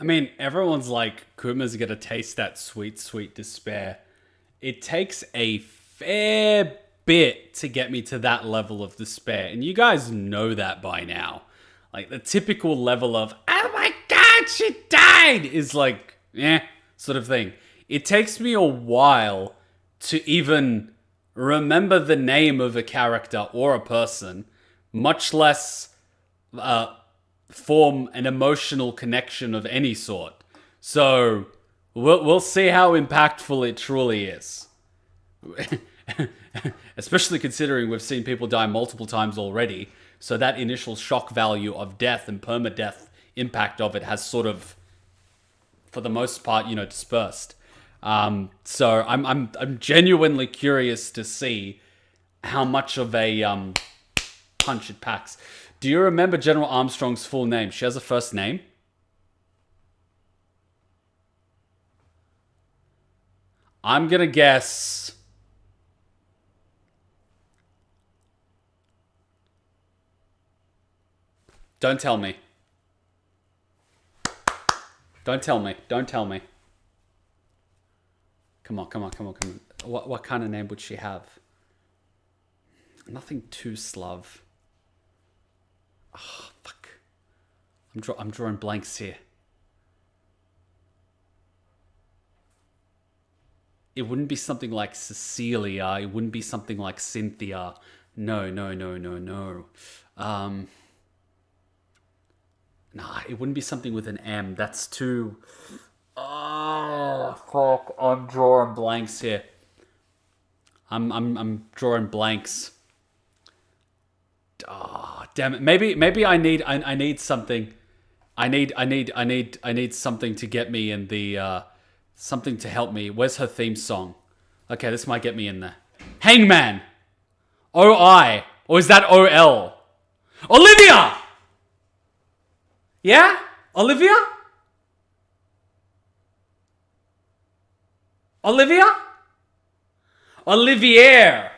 I mean, everyone's like, Kuma's gonna taste that sweet, sweet despair. It takes a fair bit to get me to that level of despair. And you guys know that by now. Like, the typical level of, oh my god, she died, is like, sort of thing. It takes me a while to even remember the name of a character or a person, much less form an emotional connection of any sort. So we'll see how impactful it truly is. Especially considering we've seen people die multiple times already. So that initial shock value of death and permadeath impact of it has sort of, for the most part, dispersed. So I'm genuinely curious to see how much of a punch it packs. Do you remember General Armstrong's full name? She has a first name. I'm gonna guess. Don't tell me. Don't tell me. Don't tell me. Come on. What kind of name would she have? Nothing too Slav. Oh, fuck. I'm drawing blanks here. It wouldn't be something like Cecilia. It wouldn't be something like Cynthia. No. Nah, it wouldn't be something with an M. That's too... Oh, fuck. I'm drawing blanks here. I'm drawing blanks. Oh, damn it. Maybe I need something. I need something to get me in the something to help me. Where's her theme song? Okay, this might get me in there. Hangman. O-I. Or is that O-L? Olivia! Yeah? Olivia? Olivier.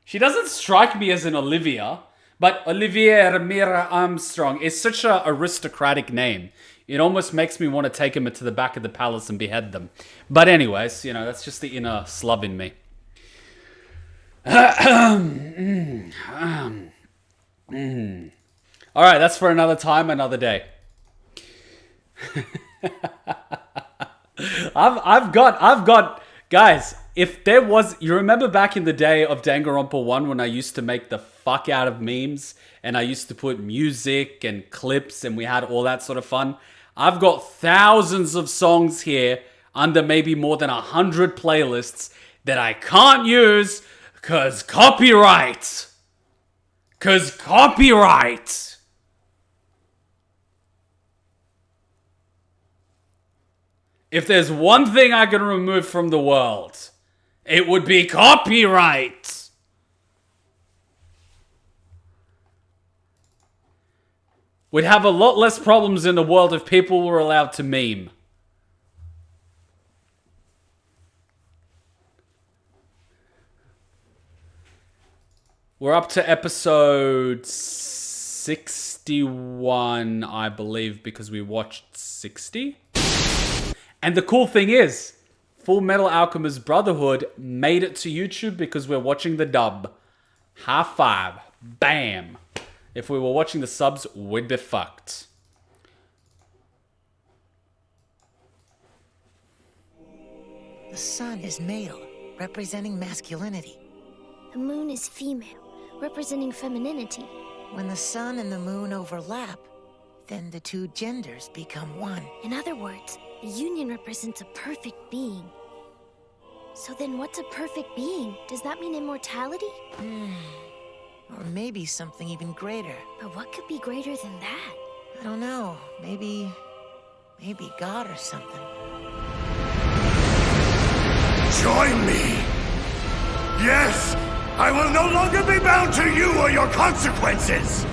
She doesn't strike me as an Olivia, but Olivier Mira Armstrong is such an aristocratic name. It almost makes me want to take him to the back of the palace and behead them. But anyways, that's just the inner Slav in me. All right, that's for another time, another day. I've got, guys, if there was, you remember back in the day of Danganronpa 1 when I used to make the fuck out of memes and I used to put music and clips and we had all that sort of fun? I've got thousands of songs here under maybe more than 100 playlists that I can't use because copyright. If there's one thing I can remove from the world, it would be copyright. We'd have a lot less problems in the world if people were allowed to meme. We're up to episode 61, I believe, because we watched 60. And the cool thing is, Fullmetal Alchemist Brotherhood made it to YouTube because we're watching the dub. High five. Bam. If we were watching the subs, we'd be fucked. The sun is male, representing masculinity. The moon is female, representing femininity. When the sun and the moon overlap, then the two genders become one. In other words, the union represents a perfect being. So then what's a perfect being? Does that mean immortality? Or maybe something even greater. But what could be greater than that? I don't know. Maybe God or something. Join me! Yes! I will no longer be bound to you or your consequences!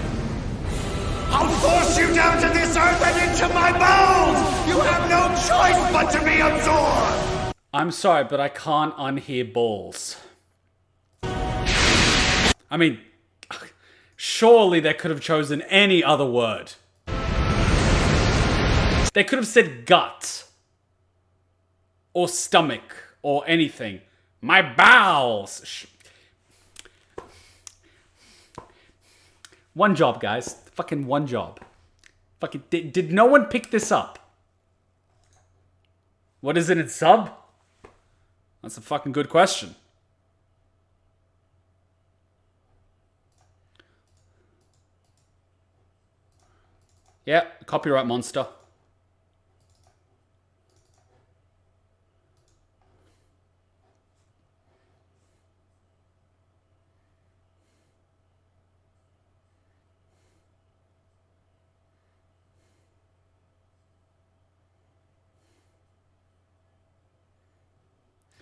I'll force you down to this earth and into my bones! You have no choice but to be absorbed! I'm sorry, but I can't unhear balls. I mean, Surely they could have chosen any other word. They could have said gut. Or stomach. Or anything. My bowels. One job, guys. Fucking one job. Fucking did no one pick this up? What is it in sub? That's a fucking good question. Yeah, copyright monster.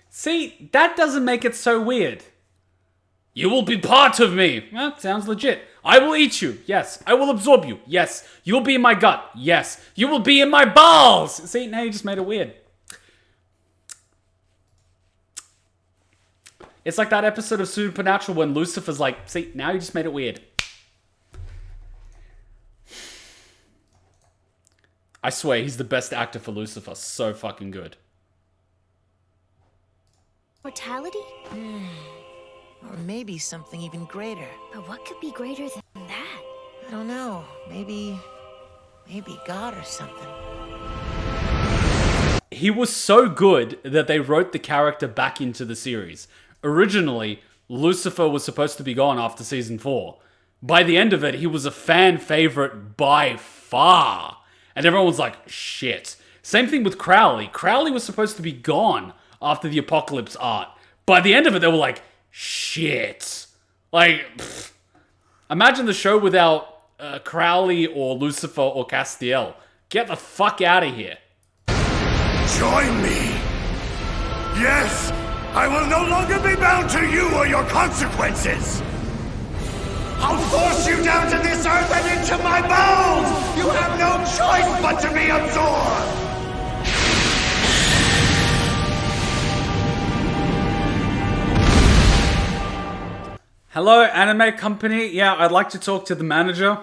See, that doesn't make it so weird. You will be part of me. Well, sounds legit. I will eat you. Yes. I will absorb you. Yes. You will be in my gut. Yes. You will be in my balls. See, now you just made it weird. It's like that episode of Supernatural when Lucifer's like, see, now you just made it weird. I swear, he's the best actor for Lucifer. So fucking good. Mortality? Or maybe something even greater. But what could be greater than that? I don't know. Maybe God or something. He was so good that they wrote the character back into the series. Originally, Lucifer was supposed to be gone after season 4. By the end of it, he was a fan favorite by far. And everyone was like, shit. Same thing with Crowley. Crowley was supposed to be gone after the Apocalypse art. By the end of it, they were like, shit. Like, pfft. Imagine the show without Crowley or Lucifer or Castiel. Get the fuck out of here. Join me! Yes! I will no longer be bound to you or your consequences! I'll force you down to this earth and into my bones! You have no choice but to be absorbed! Hello, anime company. Yeah, I'd like to talk to the manager.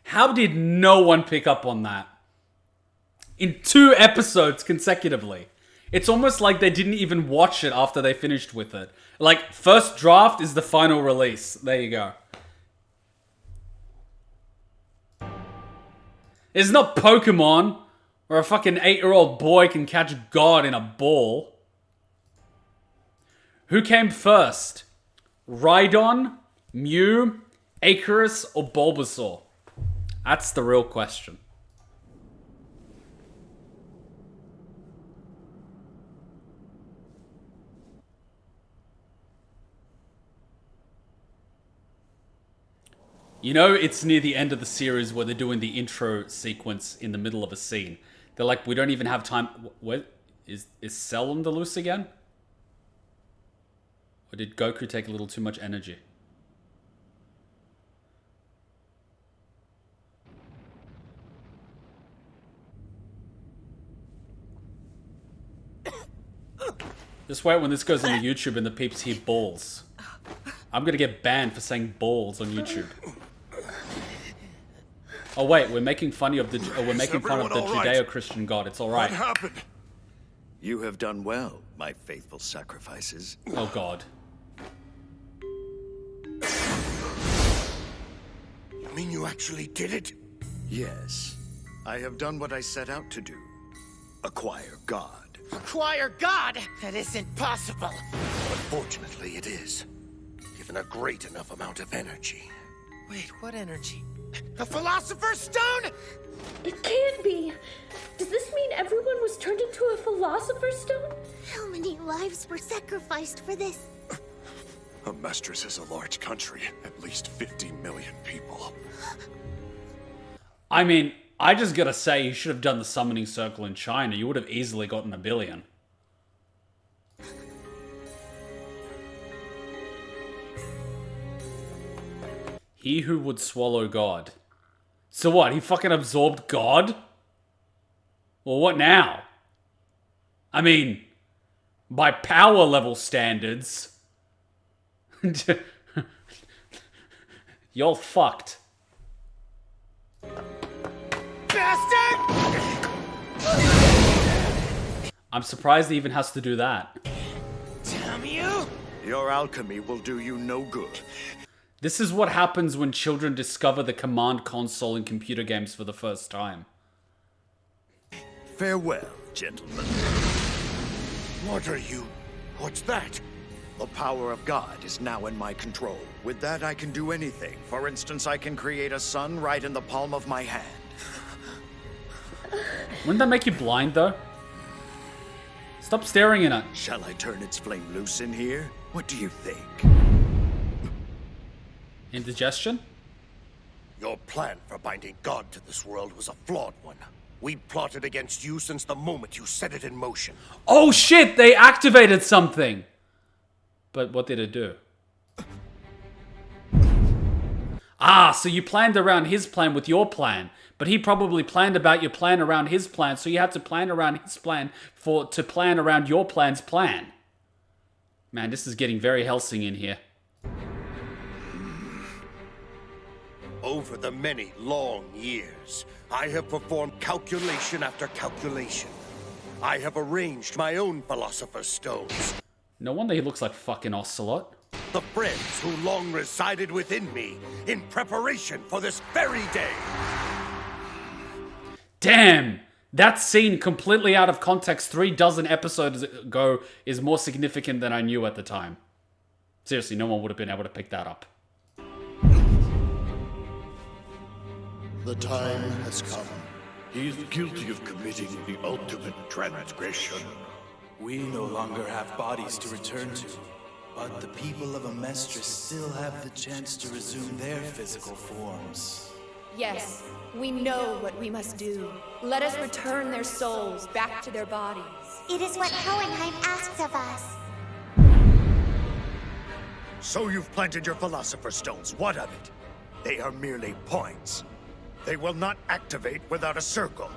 How did no one pick up on that? In 2 episodes consecutively. It's almost like they didn't even watch it after they finished with it. Like, first draft is the final release. There you go. It's not Pokemon, where a fucking 8-year-old boy can catch God in a ball. Who came first? Rhydon, Mew, Icarus, or Bulbasaur? That's the real question. You know, it's near the end of the series where they're doing the intro sequence in the middle of a scene. They're like, we don't even have time. What? Is Cell on the loose again? Or did Goku take a little too much energy? Just wait when this goes on YouTube and the peeps hear balls. I'm gonna get banned for saying balls on YouTube. Oh wait, we're making fun of the Judeo-Christian God. It's all right. What happened? You have done well, my faithful sacrifices. Oh God. You mean you actually did it? Yes. I have done what I set out to do. Acquire God. Acquire God? That isn't possible. Unfortunately, it is. Given a great enough amount of energy. Wait, what energy? A Philosopher's Stone? It can't be. Does this mean everyone was turned into a Philosopher's Stone? How many lives were sacrificed for this? Amestris is a large country. At least 50 million people. I mean, I just gotta say, you should have done the summoning circle in China. You would have easily gotten 1 billion. He who would swallow God. So what, he fucking absorbed God? Well, what now? I mean, by power level standards... You're fucked. Bastard! I'm surprised he even has to do that. Damn you! Your alchemy will do you no good. This is what happens when children discover the command console in computer games for the first time. Farewell, gentlemen. What are you? What's that? The power of God is now in my control. With that, I can do anything. For instance, I can create a sun right in the palm of my hand. Wouldn't that make you blind, though? Stop staring at it. Shall I turn its flame loose in here? What do you think? Indigestion? Your plan for binding God to this world was a flawed one. We plotted against you since the moment you set it in motion. Oh shit, they activated something! But what did it do? Ah, so you planned around his plan with your plan. But he probably planned about your plan around his plan, so you had to plan around his plan to plan around your plan's plan. Man, this is getting very Helsing in here. Over the many long years, I have performed calculation after calculation. I have arranged my own Philosopher's Stones. No wonder he looks like fucking Ocelot. The friends who long resided within me in preparation for this very day. Damn! That scene, completely out of context 36 episodes ago, is more significant than I knew at the time. Seriously, no one would have been able to pick that up. The time has come. He is guilty of committing the ultimate transgression. We no longer have bodies to return to, but the people of Amestris still have the chance to resume their physical forms. Yes, we know what we must do. Let us return their souls back to their bodies. It is what Hohenheim asks of us. So you've planted your Philosopher's Stones. What of it? They are merely points. They will not activate without a circle.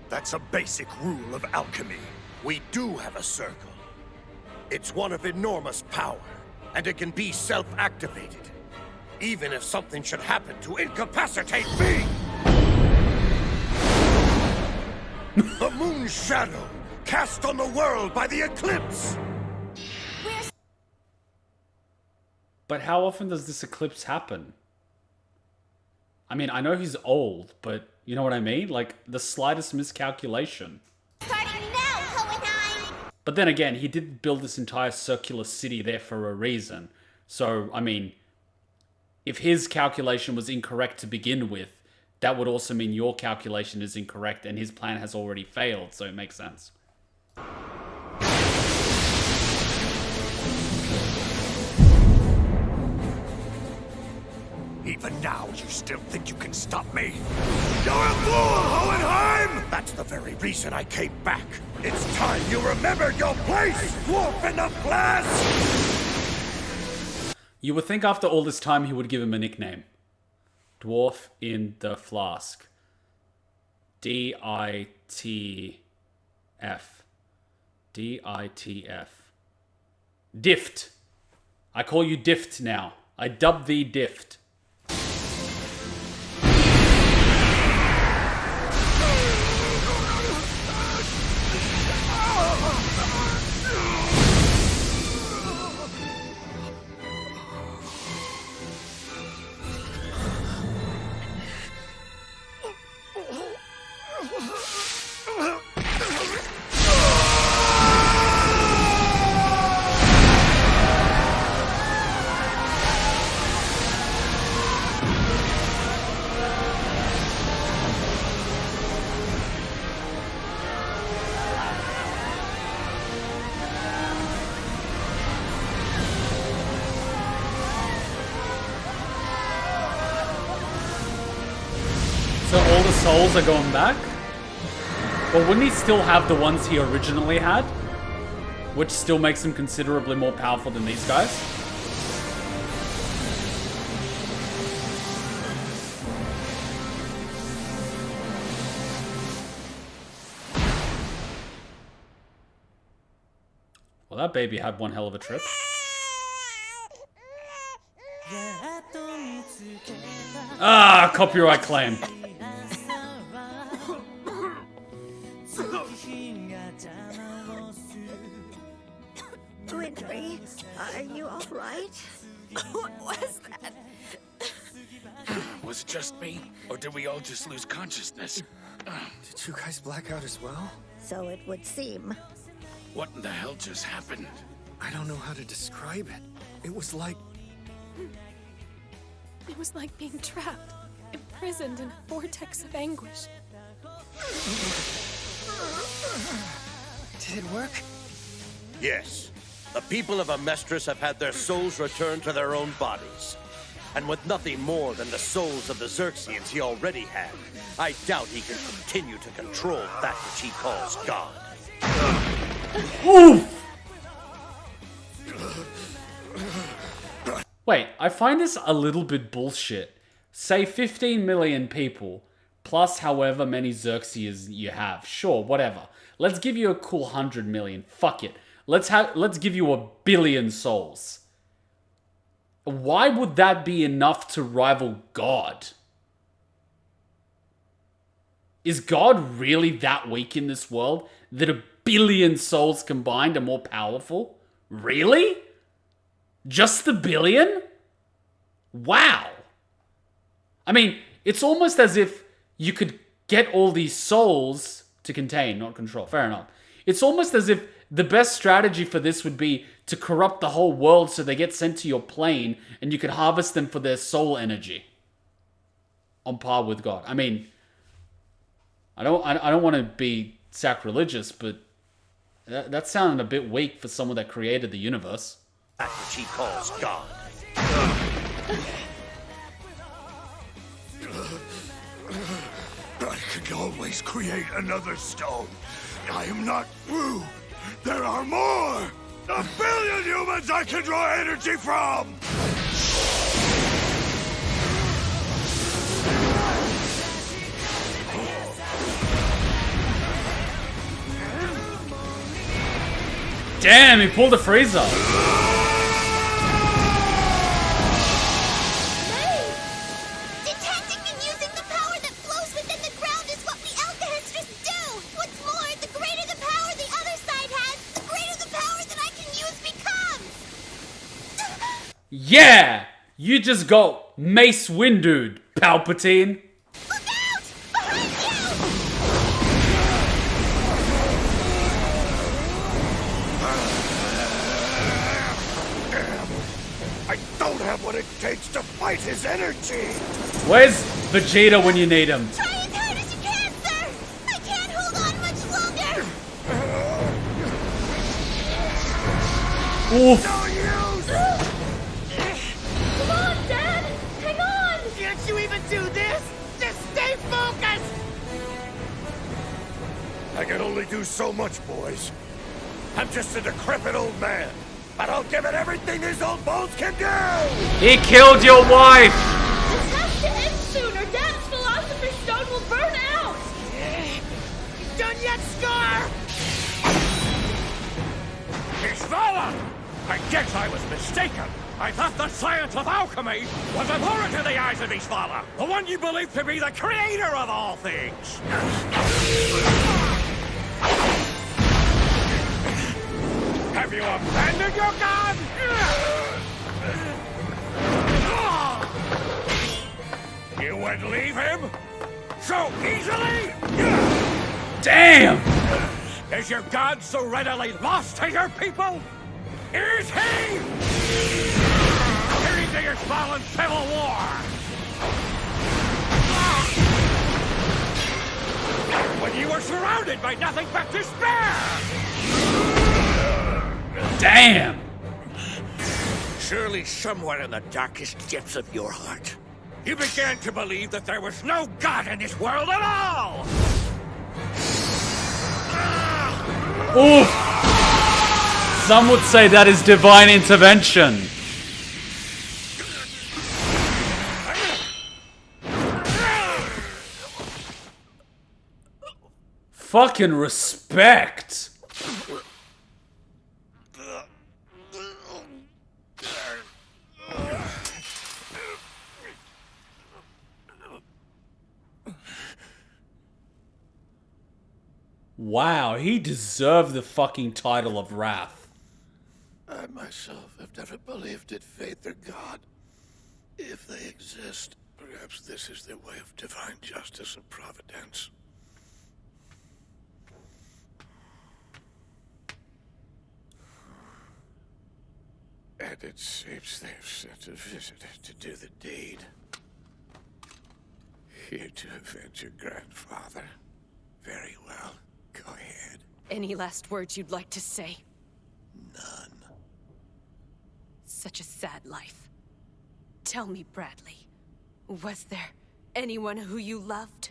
That's a basic rule of alchemy. We do have a circle. It's one of enormous power, and it can be self-activated. Even if something should happen to incapacitate me! The moon's shadow, cast on the world by the eclipse! But how often does this eclipse happen? I mean, I know he's old, but you know what I mean? Like, the slightest miscalculation. Starting now, Hohenheim! But then again, he did build this entire circular city there for a reason. So, I mean, if his calculation was incorrect to begin with, that would also mean your calculation is incorrect and his plan has already failed, so it makes sense. Even now, you still think you can stop me? You're a fool, Hohenheim! That's the very reason I came back. It's time you remembered your place, dwarf in the flesh! You would think after all this time he would give him a nickname. Dwarf in the Flask. D-I-T-F. D-I-T-F. Dift. I call you Dift now. I dub thee Dift. So all the souls are going back? But wouldn't he still have the ones he originally had? Which still makes him considerably more powerful than these guys? Well, that baby had one hell of a trip. Ah, copyright claim. Winry, are you alright? What was that? Was it just me? Or did we all just lose consciousness? Did you guys black out as well? So it would seem. What in the hell just happened? I don't know how to describe it. It was like... It was like being trapped, imprisoned in a vortex of anguish. Did it work? Yes. The people of Amestris have had their souls returned to their own bodies. And with nothing more than the souls of the Xerxians he already had, I doubt he can continue to control that which he calls God. Oof! Wait, I find this a little bit bullshit. Say 15 million people, plus however many Xerxians you have. Sure, whatever. Let's give you a cool 100 million. Fuck it. Let's give you 1 billion souls. Why would that be enough to rival God? Is God really that weak in this world that 1 billion souls combined are more powerful? Really? Just the billion? Wow. I mean, it's almost as if you could get all these souls to contain, not control. Fair enough. It's almost as if the best strategy for this would be to corrupt the whole world so they get sent to your plane and you could harvest them for their soul energy. On par with God. I mean, I don't want to be sacrilegious, but that sounded a bit weak for someone that created the universe. That which he calls God. I could always create another stone. I am not through. There are more! 1 billion humans I can draw energy from! Damn, he pulled a freezer. Detecting and using the power that flows within the ground is what we alchemists do! What's more, the greater the power the other side has, the greater the power that I can use becomes! Yeah! You just got Mace Windude, Palpatine. Look out! Behind you! I don't have what it takes to fight his energy! Where's Vegeta when you need him? Try as hard as you can, sir! I can't hold on much longer! Oof. No use! Come on, Dad! Hang on! Can't you even do this? Just stay focused! I can only do so much, boys. I'm just a decrepit old man, but I'll give it everything these old bones can do! He killed your wife! This has to end soon, or Dad's Philosopher's Stone will burn out! Done yet, Scar? His father! I guess I was mistaken. I thought the science of alchemy was abhorrent in the eyes of his father, the one you believe to be the creator of all things. Have you abandoned your god? You would leave him so easily? Damn! Is your god so readily lost to your people? Is he? Heading to your fallen civil war! When you were surrounded by nothing but despair! Damn! Surely somewhere in the darkest depths of your heart, you began to believe that there was no God in this world at all! Oof! Some would say that is divine intervention. Fucking respect. Wow, he deserved the fucking title of Wrath. I myself have never believed in faith or God. If they exist, perhaps this is their way of divine justice and providence. And it seems they've sent a visitor to do the deed. Here to avenge your grandfather. Very well. Go ahead. Any last words you'd like to say? None. Such a sad life. Tell me, Bradley, was there anyone who you loved?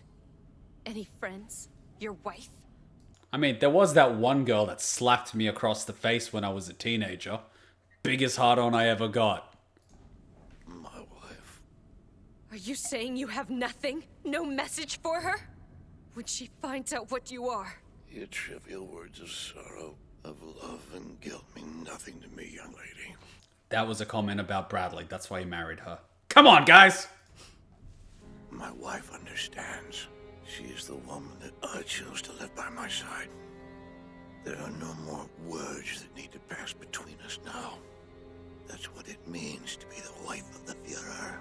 Any friends? Your wife? I mean, there was that one girl that slapped me across the face when I was a teenager. Biggest hard-on I ever got. My wife. Are you saying you have nothing? No message for her? When she finds out what you are? Your trivial words of sorrow, of love and guilt mean nothing to me, young lady. That was a comment about Bradley. That's why he married her. Come on, guys! My wife understands. She is the woman that I chose to live by my side. There are no more words that need to pass between us now. That's what it means to be the wife of the Führer.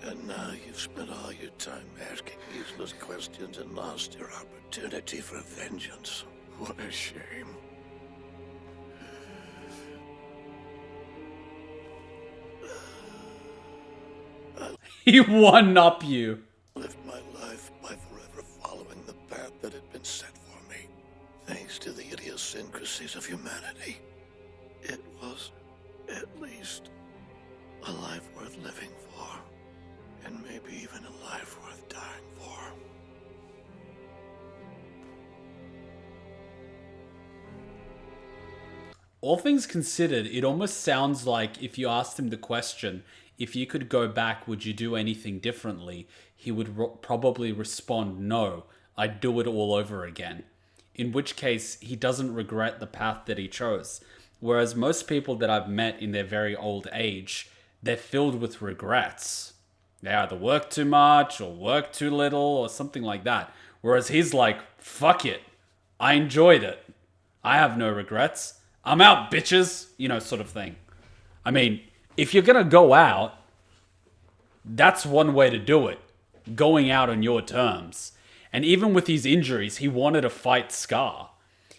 And now you've spent all your time asking useless questions and lost your opportunity for vengeance. What a shame. He one-up you. Lived my life by forever following the path that had been set for me. Thanks to the idiosyncrasies of humanity. It was, at least, a life worth living for. And maybe even a life worth dying for. All things considered, it almost sounds like if you asked him the question, if you could go back, would you do anything differently? He would probably respond, no, I'd do it all over again. In which case, he doesn't regret the path that he chose. Whereas most people that I've met in their very old age, they're filled with regrets. They either work too much or work too little or something like that. Whereas he's like, fuck it. I enjoyed it. I have no regrets. I'm out, bitches. You know, sort of thing. I mean, if you're going to go out, that's one way to do it. Going out on your terms. And even with his injuries, he wanted to fight Scar.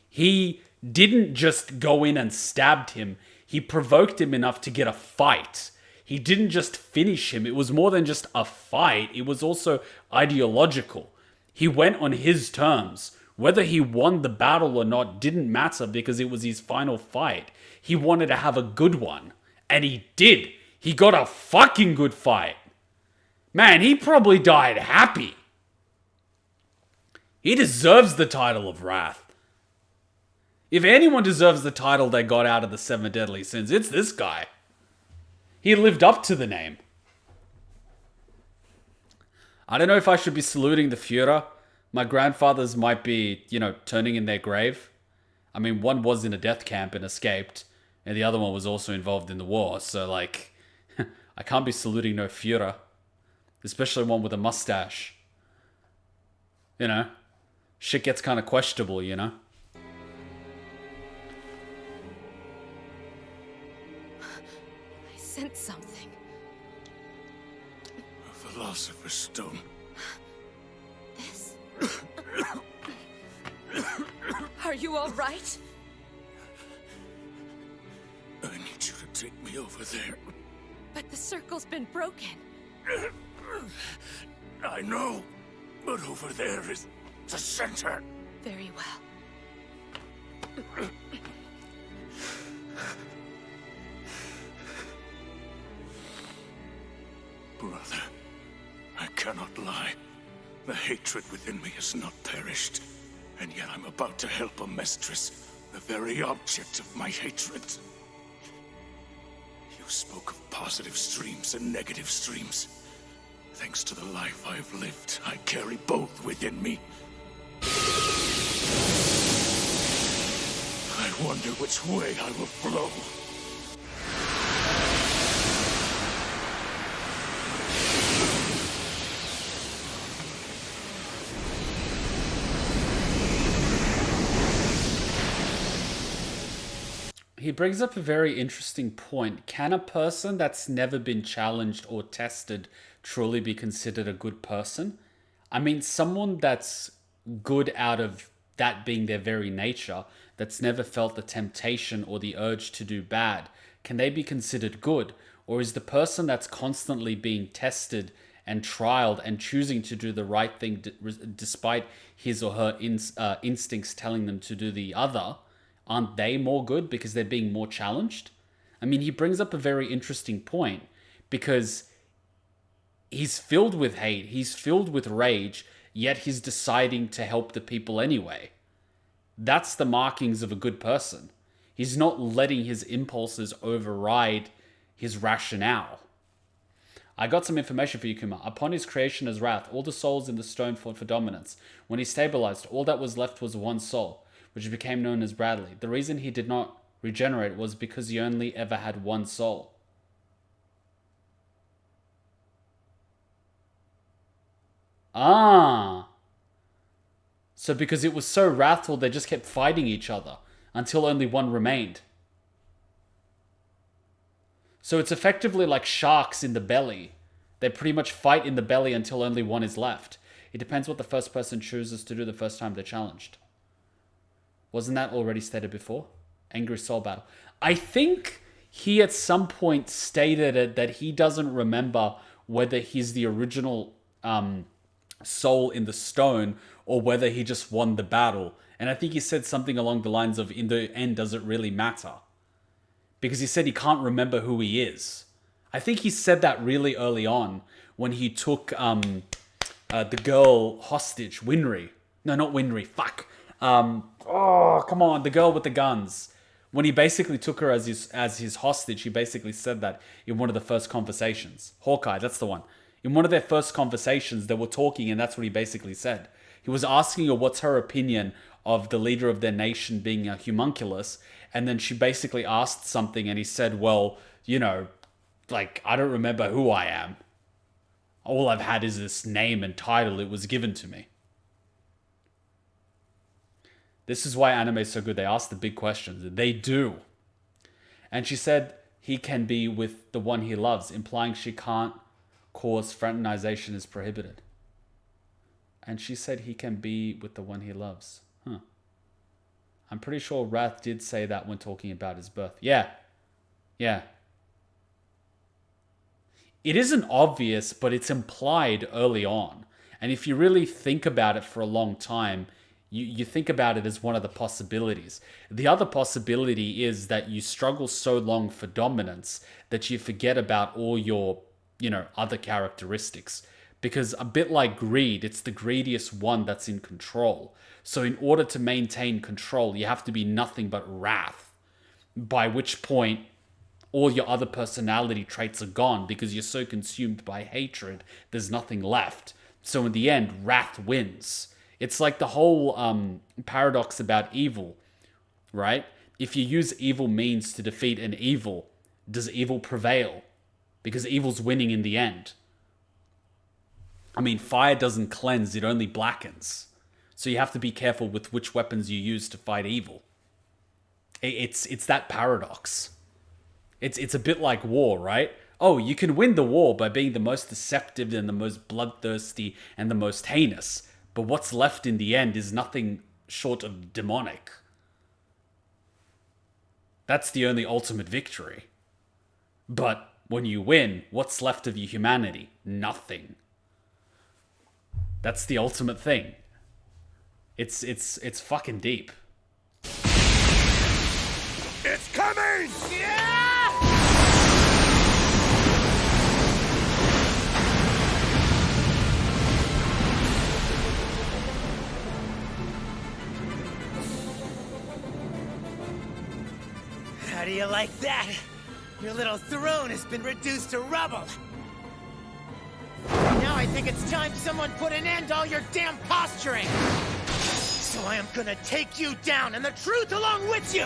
He didn't just go in and stabbed him. He provoked him enough to get a fight. He didn't just finish him. It was more than just a fight. It was also ideological. He went on his terms. Whether he won the battle or not didn't matter because it was his final fight. He wanted to have a good one. And he did. He got a fucking good fight. Man, he probably died happy. He deserves the title of Wrath. If anyone deserves the title they got out of the 7 Deadly Sins, it's this guy. He lived up to the name. I don't know if I should be saluting the Führer. My grandfathers might be, turning in their grave. I mean, one was in a death camp and escaped, and the other one was also involved in the war, so, I can't be saluting no Führer. Especially one with a mustache. Shit gets kind of questionable, I sent something. A philosopher's stone. This? Are you all right? I need you to take me over there. But the circle's been broken. I know, but over there is the center. Very well. Brother, I cannot lie. The hatred within me has not perished, and yet I'm about to help a mistress, the very object of my hatred. You spoke of positive streams and negative streams. Thanks to the life I've lived, I carry both within me. I wonder which way I will flow. he brings up a very interesting point. Can a person that's never been challenged or tested truly be considered a good person? I mean, someone that's good out of that being their very nature, that's never felt the temptation or the urge to do bad, can they be considered good? Or is the person that's constantly being tested and trialed and choosing to do the right thing despite his or her instincts telling them to do the other, aren't they more good because they're being more challenged? I mean, he brings up a very interesting point because he's filled with hate, he's filled with rage, yet he's deciding to help the people anyway. That's the markings of a good person. He's not letting his impulses override his rationale. I got some information for you, Kuma. Upon his creation as Wrath, all the souls in the stone fought for dominance. When he stabilized, all that was left was one soul, which became known as Bradley. The reason he did not regenerate was because he only ever had one soul. Ah. So because it was so wrathful, they just kept fighting each other until only one remained. So it's effectively like sharks in the belly. They pretty much fight in the belly until only one is left. It depends what the first person chooses to do the first time they're challenged. Wasn't that already stated before? Angry soul battle. I think he at some point stated it that he doesn't remember whether he's the original soul in the stone or whether he just won the battle. And I think he said something along the lines of, in the end, does it really matter? Because he said he can't remember who he is. I think he said that really early on when he took the girl hostage, Winry. No, not Winry, fuck. Oh, come on, the girl with the guns. When he basically took her as his hostage, he basically said that in one of the first conversations. Hawkeye, that's the one. In one of their first conversations, they were talking and that's what he basically said. He was asking her what's her opinion of the leader of their nation being a homunculus, and then she basically asked something and he said, well, you know, like, I don't remember who I am. All I've had is this name and title. It was given to me. This is why anime is so good. They ask the big questions. They do. And she said he can be with the one he loves, implying she can't cause fraternization is prohibited. And she said he can be with the one he loves. Huh. I'm pretty sure Wrath did say that when talking about his birth. Yeah. Yeah. It isn't obvious, but it's implied early on. And if you really think about it for a long time, you think about it as one of the possibilities. The other possibility is that you struggle so long for dominance that you forget about all your, other characteristics. Because a bit like greed, it's the greediest one that's in control. So in order to maintain control, you have to be nothing but wrath. By which point, all your other personality traits are gone because you're so consumed by hatred, there's nothing left. So in the end, wrath wins. It's like the whole paradox about evil, right? If you use evil means to defeat an evil, does evil prevail? Because evil's winning in the end. I mean, fire doesn't cleanse, it only blackens. So you have to be careful with which weapons you use to fight evil. It's that paradox. It's a bit like war, right? Oh, you can win the war by being the most deceptive and the most bloodthirsty and the most heinous. But what's left in the end is nothing short of demonic. That's the only ultimate victory. But when you win, what's left of your humanity? Nothing. That's the ultimate thing. It's fucking deep. It's coming! How do you like that? Your little throne has been reduced to rubble. Now I think it's time someone put an end to all your damn posturing. So I am gonna take you down and the truth along with you!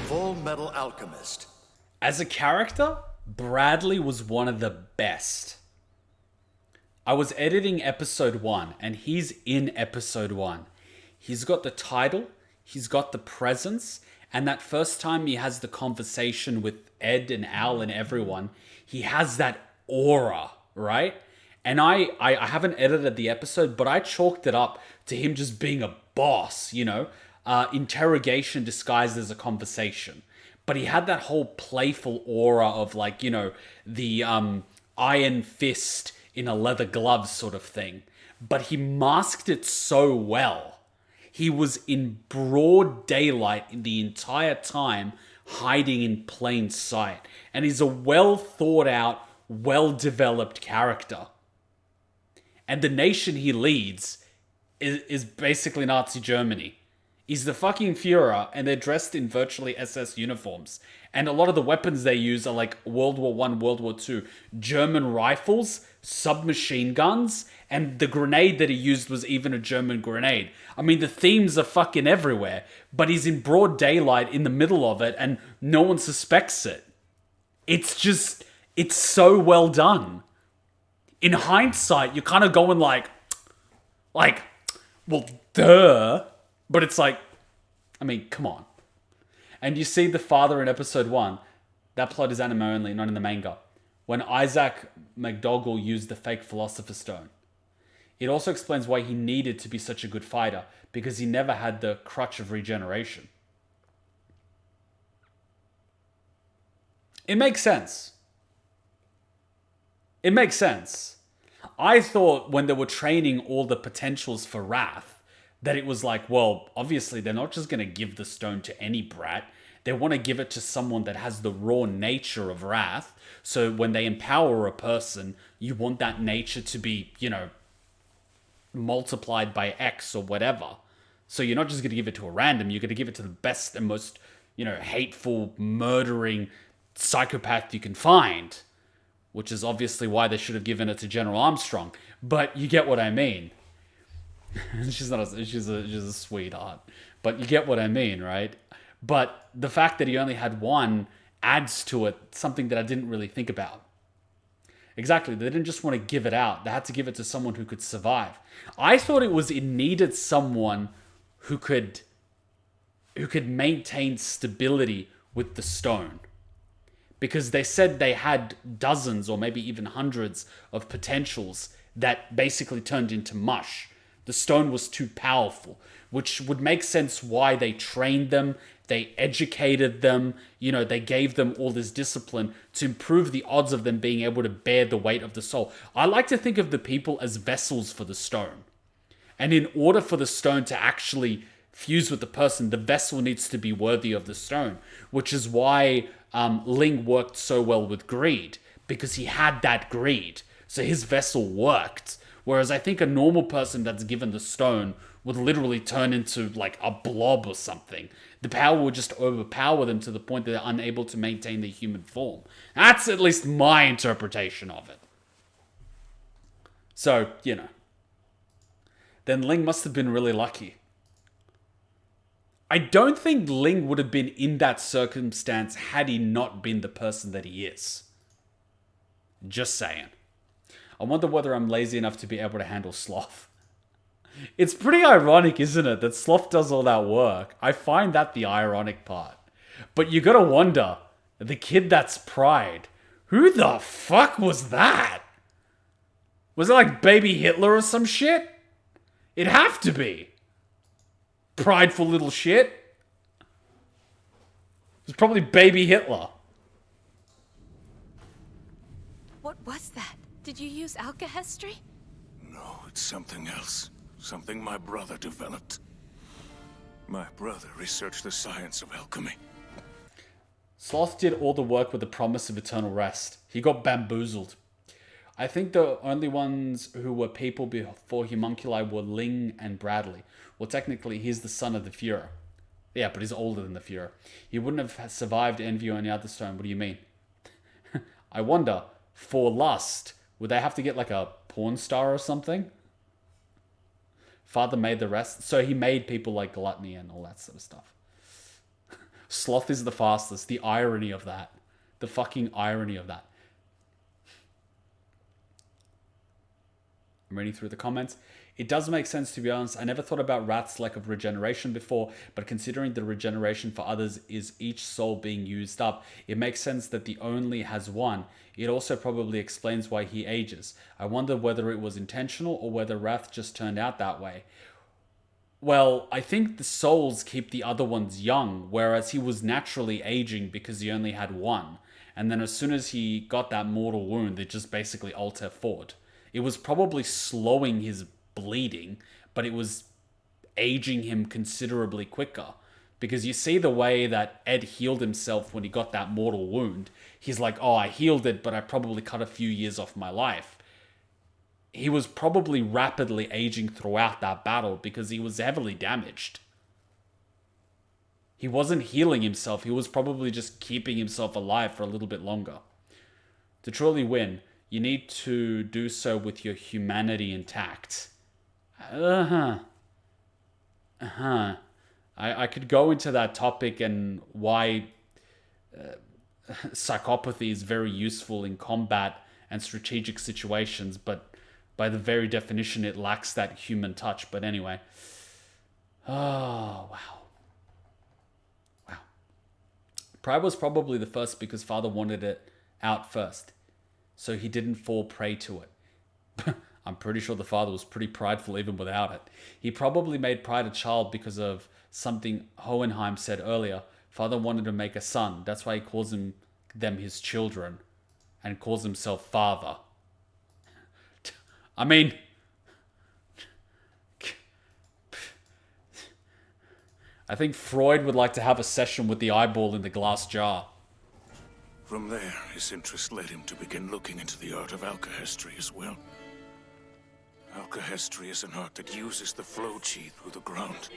Fullmetal Alchemist. As a character, Bradley was one of the best. I was editing episode 1 and he's in episode 1. He's got the title, he's got the presence, and that first time he has the conversation with Ed and Al and everyone, he has that aura, right? And I haven't edited the episode, but I chalked it up to him just being a boss, you know? Interrogation disguised as a conversation. But he had that whole playful aura of like, you know, the iron fist in a leather glove sort of thing. But he masked it so well. He was in broad daylight the entire time, hiding in plain sight. And he's a well thought out, well developed character. And the nation he leads is basically Nazi Germany. He's the fucking Führer, and they're dressed in virtually SS uniforms. And a lot of the weapons they use are like World War I, World War II. German rifles, submachine guns, and the grenade that he used was even a German grenade. I mean, the themes are fucking everywhere, but he's in broad daylight in the middle of it, and no one suspects it. It's so well done. In hindsight, you're kind of going like, well, duh. But it's like, I mean, come on. And you see the father in episode 1. That plot is anime only, not in the manga. When Isaac McDougall used the fake Philosopher's Stone. It also explains why he needed to be such a good fighter, because he never had the crutch of regeneration. It makes sense. It makes sense. I thought when they were training all the potentials for Wrath, that it was like, well, obviously they're not just going to give the stone to any brat. They want to give it to someone that has the raw nature of Wrath. So when they empower a person, you want that nature to be, you know, multiplied by X or whatever. So you're not just going to give it to a random. You're going to give it to the best and most, you know, hateful, murdering psychopath you can find. Which is obviously why they should have given it to General Armstrong. But you get what I mean. she's a sweetheart, but you get what I mean, right? But the fact that he only had one adds to it something that I didn't really think about. Exactly, they didn't just want to give it out. They had to give it to someone who could survive. I thought it needed someone who could maintain stability with the stone. Because they said they had dozens or maybe even hundreds of potentials that basically turned into mush. The stone was too powerful, which would make sense why they trained them, they educated them, you know, they gave them all this discipline to improve the odds of them being able to bear the weight of the soul. I like to think of the people as vessels for the stone. And in order for the stone to actually fuse with the person, the vessel needs to be worthy of the stone, which is why Ling worked so well with greed, because he had that greed. So his vessel worked. Whereas I think a normal person that's given the stone would literally turn into like a blob or something. The power would just overpower them to the point that they're unable to maintain their human form. That's at least my interpretation of it. So, you know. Then Ling must have been really lucky. I don't think Ling would have been in that circumstance had he not been the person that he is. Just saying. I wonder whether I'm lazy enough to be able to handle Sloth. It's pretty ironic, isn't it, that Sloth does all that work? I find that the ironic part. But you gotta wonder, the kid that's Pride, who the fuck was that? Was it like baby Hitler or some shit? It'd have to be. Prideful little shit. It was probably baby Hitler. What was that? Did you use alkahestry? No, it's something else. Something my brother developed. My brother researched the science of alchemy. Sloth did all the work with the promise of eternal rest. He got bamboozled. I think the only ones who were people before Homunculi were Ling and Bradley. Well, technically, he's the son of the Führer. Yeah, but he's older than the Führer. He wouldn't have survived Envy or any other stone. What do you mean? I wonder, for lust, would they have to get like a porn star or something? Father made the rest. So he made people like Gluttony and all that sort of stuff. Sloth is the fastest. The irony of that. The fucking irony of that. I'm reading through the comments. It does make sense, to be honest. I never thought about Wrath's lack of regeneration before, but considering the regeneration for others is each soul being used up, it makes sense that the only has one. It also probably explains why he ages. I wonder whether it was intentional or whether Wrath just turned out that way. Well, I think the souls keep the other ones young, whereas he was naturally aging because he only had one. And then as soon as he got that mortal wound, it just basically alter forward. It was probably slowing his bleeding, but it was aging him considerably quicker. Because you see the way that Ed healed himself when he got that mortal wound. He's like, oh, I healed it, but I probably cut a few years off my life. He was probably rapidly aging throughout that battle because he was heavily damaged. He wasn't healing himself. He was probably just keeping himself alive for a little bit longer. To truly win, you need to do so with your humanity intact. I could go into that topic and why psychopathy is very useful in combat and strategic situations, but by the very definition, it lacks that human touch. But anyway. Oh, wow. Pride was probably the first because father wanted it out first, so he didn't fall prey to it. I'm pretty sure the father was pretty prideful even without it. He probably made Pride a child because of something Hohenheim said earlier. Father wanted to make a son. That's why he calls them his children and calls himself father. I mean, I think Freud would like to have a session with the eyeball in the glass jar. From there, his interest led him to begin looking into the art of alchemy as well. Alchemy is an art that uses the flow chi through the ground.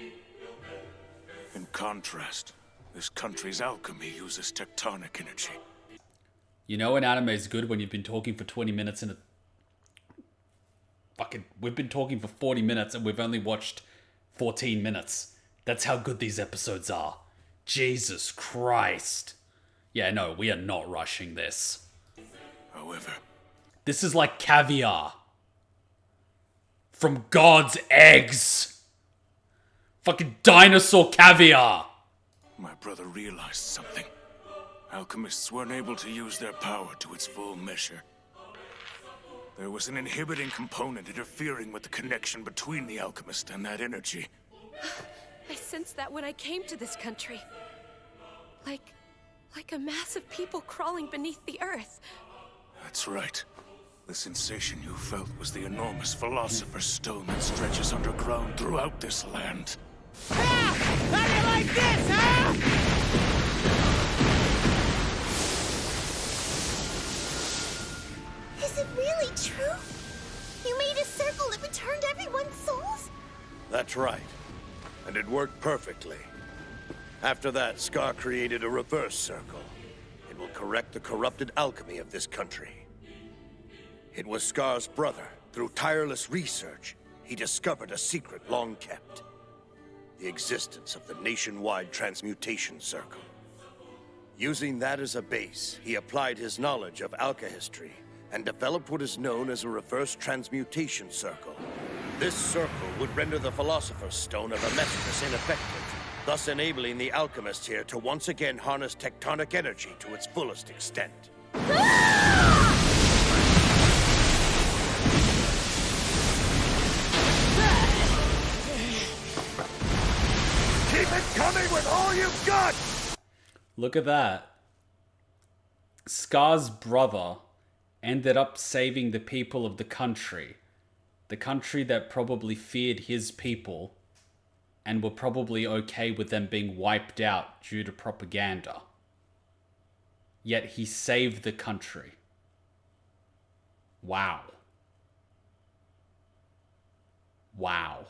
In contrast, this country's alchemy uses tectonic energy. You know an anime is good when you've been talking for 20 minutes and we've been talking for 40 minutes and we've only watched 14 minutes. That's how good these episodes are. Jesus Christ. Yeah, no, we are not rushing this. However, this is like caviar. From God's eggs. Fucking dinosaur caviar. My brother realized something. Alchemists weren't able to use their power to its full measure. There was an inhibiting component interfering with the connection between the alchemist and that energy. I sensed that when I came to this country. Like a mass of people crawling beneath the earth. That's right. The sensation you felt was the enormous Philosopher's Stone that stretches underground throughout this land. Ah! How do you like this, huh? Is it really true? You made a circle that returned everyone's souls? That's right. And it worked perfectly. After that, Scar created a reverse circle. It will correct the corrupted alchemy of this country. It was Scar's brother. Through tireless research, he discovered a secret long kept. The existence of the nationwide Transmutation Circle. Using that as a base, he applied his knowledge of alchemy and developed what is known as a reverse Transmutation Circle. This circle would render the Philosopher's Stone of Amestris ineffective, thus enabling the alchemist here to once again harness tectonic energy to its fullest extent. Keep it coming with all you've got! Look at that. Scar's brother ended up saving the people of the country that probably feared his people and were probably okay with them being wiped out due to propaganda. Yet he saved the country. Wow. Wow.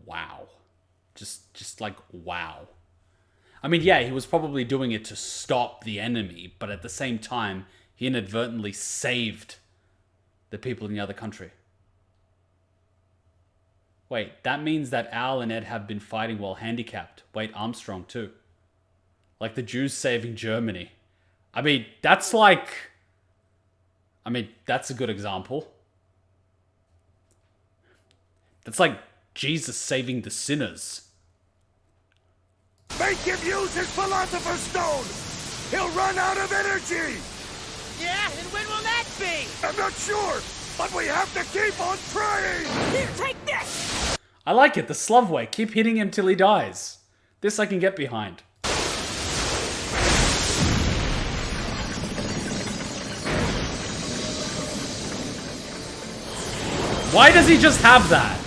Wow. Just like, wow. I mean, yeah, he was probably doing it to stop the enemy, but at the same time, he inadvertently saved the people in the other country. Wait, that means that Al and Ed have been fighting while handicapped. Wait, Armstrong too. Like the Jews saving Germany. I mean, that's a good example. That's like Jesus saving the sinners. Make him use his Philosopher's Stone! He'll run out of energy! Yeah, and when will that be? I'm not sure, but we have to keep on trying! Here, take this! I like it, the Slov way. Keep hitting him till he dies. This I can get behind. Why does he just have that?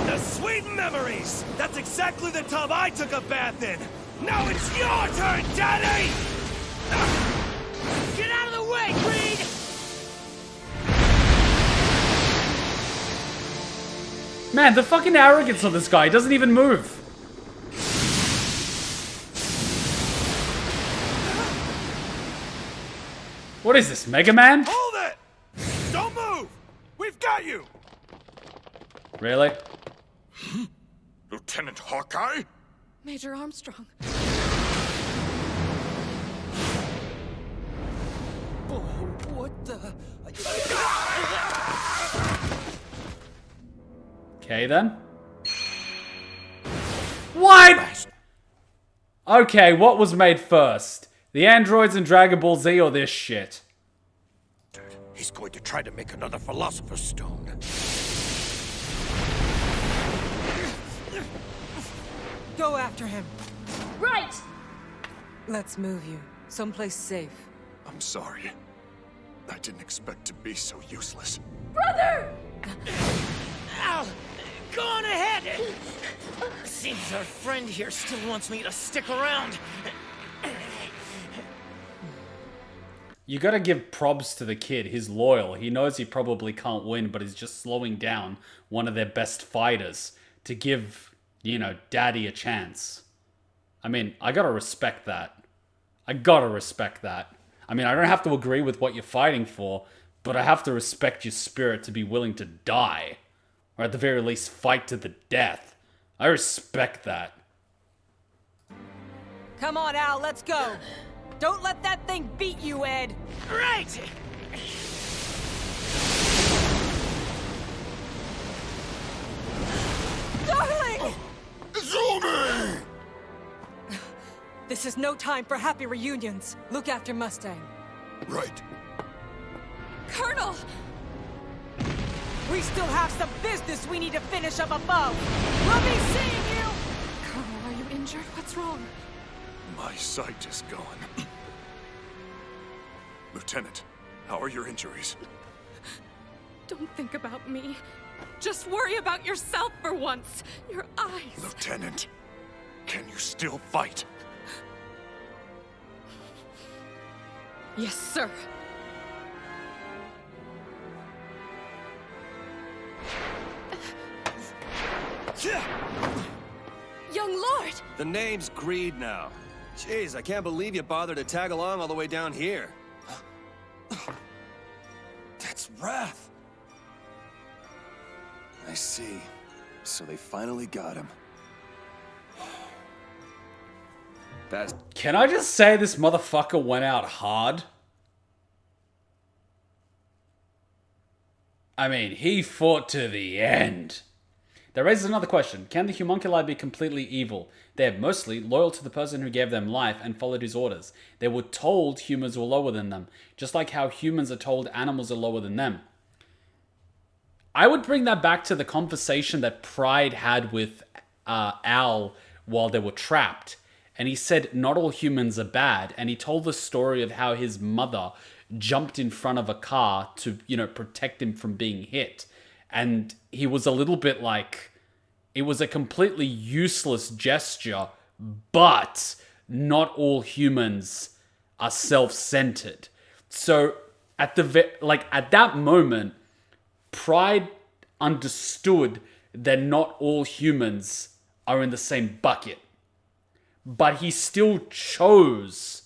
The sweet memories! That's exactly the tub I took a bath in! Now it's your turn, Daddy! Get out of the way, Creed! Man, the fucking arrogance of this guy. He doesn't even move. What is this, Mega Man? Hold it! Don't move! We've got you! Really? Lieutenant Hawkeye? Major Armstrong. Oh, what the... Okay, then. What? Okay, what was made first? The androids in Dragon Ball Z or this shit? He's going to try to make another Philosopher's Stone. Go after him. Right! Let's move you. Someplace safe. I'm sorry. I didn't expect to be so useless. Brother! Ow! Go on ahead! Seems our friend here still wants me to stick around. You gotta give probs to the kid. He's loyal. He knows he probably can't win, but he's just slowing down one of their best fighters to give, you know, Daddy a chance. I mean, I gotta respect that. I gotta respect that. I mean, I don't have to agree with what you're fighting for, but I have to respect your spirit to be willing to die. Or at the very least, fight to the death. I respect that. Come on, Al, let's go. Don't let that thing beat you, Ed. Right! Darling! Zumi! This is no time for happy reunions. Look after Mustang. Right. Colonel! We still have some business we need to finish up above. We'll be seeing you! Colonel, are you injured? What's wrong? My sight is gone. Lieutenant, how are your injuries? Don't think about me. Just worry about yourself for once. Your eyes. Lieutenant, can you still fight? Yes, sir. Young Lord! The name's Greed now. Jeez, I can't believe you bothered to tag along all the way down here. That's Wrath. I see. So they finally got him. That's... Can I just say this motherfucker went out hard? I mean, he fought to the end. That raises another question. Can the homunculi be completely evil? They're mostly loyal to the person who gave them life and followed his orders. They were told humans were lower than them, just like how humans are told animals are lower than them. I would bring that back to the conversation that Pride had with Al while they were trapped. And he said not all humans are bad. And he told the story of how his mother jumped in front of a car to, you know, protect him from being hit. And he was a little bit like, it was a completely useless gesture, but not all humans are self-centered. So at that moment, Pride understood that not all humans are in the same bucket. But he still chose,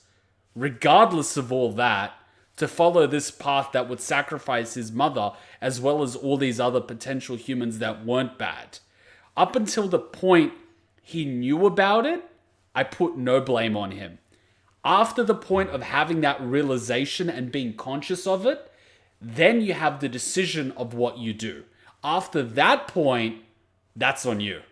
regardless of all that, to follow this path that would sacrifice his mother, as well as all these other potential humans that weren't bad. Up until the point he knew about it, I put no blame on him. After the point of having that realization and being conscious of it, then you have the decision of what you do. After that point, that's on you.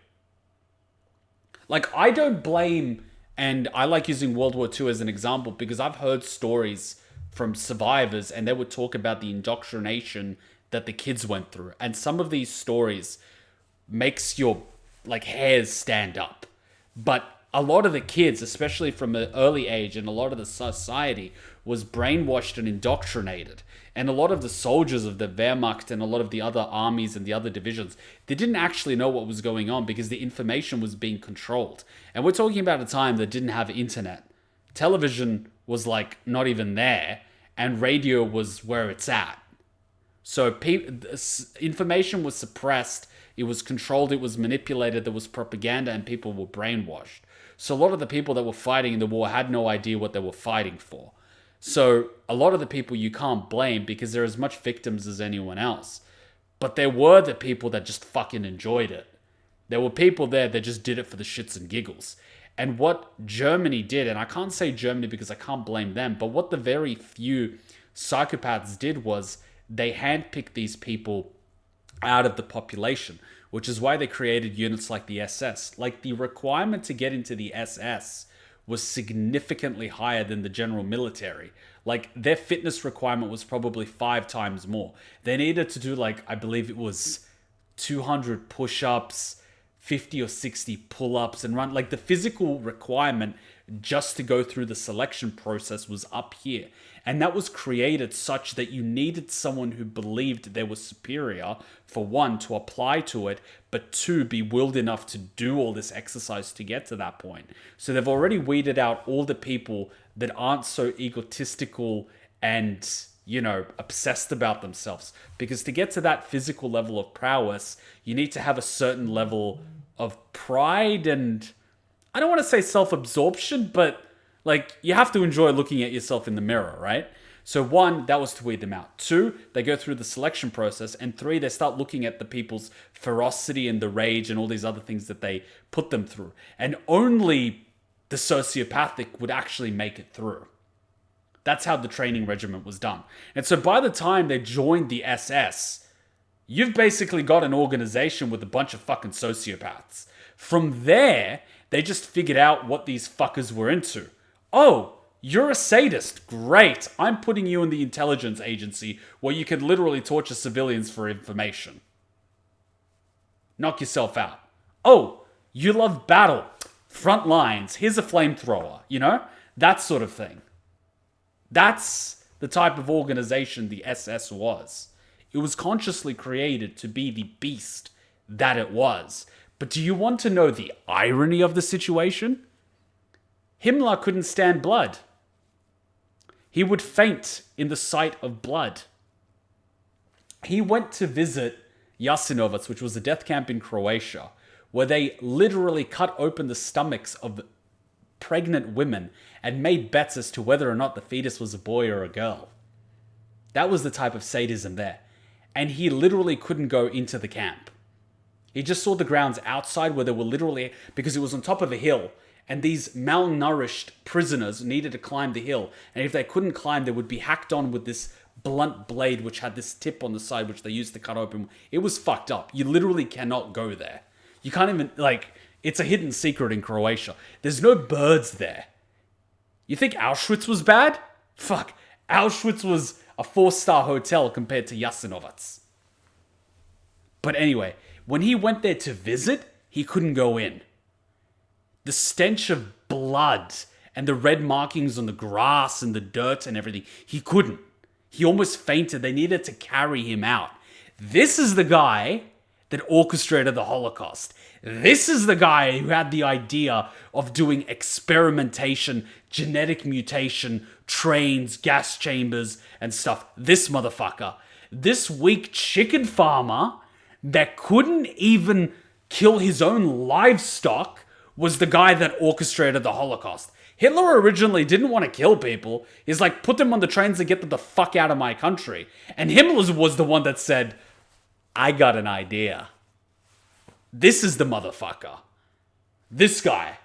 Like, I don't blame, and I like using World War II as an example because I've heard stories from survivors and they would talk about the indoctrination that the kids went through. And some of these stories makes your, like, hairs stand up. But a lot of the kids, especially from an early age, and a lot of the society was brainwashed and indoctrinated. And a lot of the soldiers of the Wehrmacht and a lot of the other armies and the other divisions, they didn't actually know what was going on because the information was being controlled. And we're talking about a time that didn't have internet. Television was like not even there, and radio was where it's at. So information was suppressed, it was controlled, it was manipulated, there was propaganda, and people were brainwashed. So a lot of the people that were fighting in the war had no idea what they were fighting for. So a lot of the people you can't blame because they're as much victims as anyone else. But there were the people that just fucking enjoyed it. There were people there that just did it for the shits and giggles. And what Germany did, and I can't say Germany because I can't blame them, but what the very few psychopaths did was they handpicked these people out of the population, which is why they created units like the SS. Like, the requirement to get into the SS was significantly higher than the general military. Like, their fitness requirement was probably 5 times more. They needed to do, like, I believe it was 200 push-ups, 50 or 60 pull-ups, and run. Like, the physical requirement just to go through the selection process was up here. And that was created such that you needed someone who believed they were superior, for one, to apply to it, but two, be willed enough to do all this exercise to get to that point. So they've already weeded out all the people that aren't so egotistical and, you know, obsessed about themselves. Because to get to that physical level of prowess, you need to have a certain level of pride and, I don't want to say self-absorption, but like, you have to enjoy looking at yourself in the mirror, right? So 1, that was to weed them out. 2, they go through the selection process. And 3, they start looking at the people's ferocity and the rage and all these other things that they put them through. And only the sociopathic would actually make it through. That's how the training regimen was done. And so by the time they joined the SS, you've basically got an organization with a bunch of fucking sociopaths. From there, they just figured out what these fuckers were into. Oh, you're a sadist. Great. I'm putting you in the intelligence agency where you can literally torture civilians for information. Knock yourself out. Oh, you love battle. Front lines. Here's a flamethrower. You know? That sort of thing. That's the type of organization the SS was. It was consciously created to be the beast that it was. But do you want to know the irony of the situation? Himmler couldn't stand blood. He would faint in the sight of blood. He went to visit Jasenovac, which was a death camp in Croatia, where they literally cut open the stomachs of pregnant women and made bets as to whether or not the fetus was a boy or a girl. That was the type of sadism there. And he literally couldn't go into the camp. He just saw the grounds outside where they were literally, because it was on top of a hill, and these malnourished prisoners needed to climb the hill. And if they couldn't climb, they would be hacked on with this blunt blade, which had this tip on the side, which they used to cut open. It was fucked up. You literally cannot go there. You can't even, like, it's a hidden secret in Croatia. There's no birds there. You think Auschwitz was bad? Fuck. Auschwitz was a 4-star hotel compared to Jasenovac. But anyway, when he went there to visit, he couldn't go in. The stench of blood and the red markings on the grass and the dirt and everything, he couldn't. He almost fainted. They needed to carry him out. This is the guy that orchestrated the Holocaust. This is the guy who had the idea of doing experimentation, genetic mutation, trains, gas chambers, and stuff. This motherfucker. This weak chicken farmer that couldn't even kill his own livestock was the guy that orchestrated the Holocaust. Hitler originally didn't want to kill people. He's like, put them on the trains and get them the fuck out of my country. And Himmler was the one that said, I got an idea. This is the motherfucker. This guy.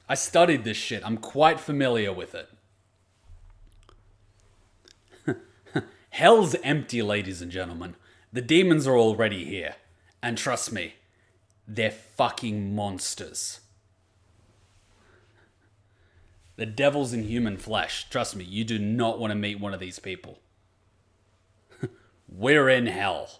I studied this shit. I'm quite familiar with it. Hell's empty, ladies and gentlemen. The demons are already here. And trust me, they're fucking monsters. The devil's in human flesh. Trust me, you do not want to meet one of these people. We're in hell.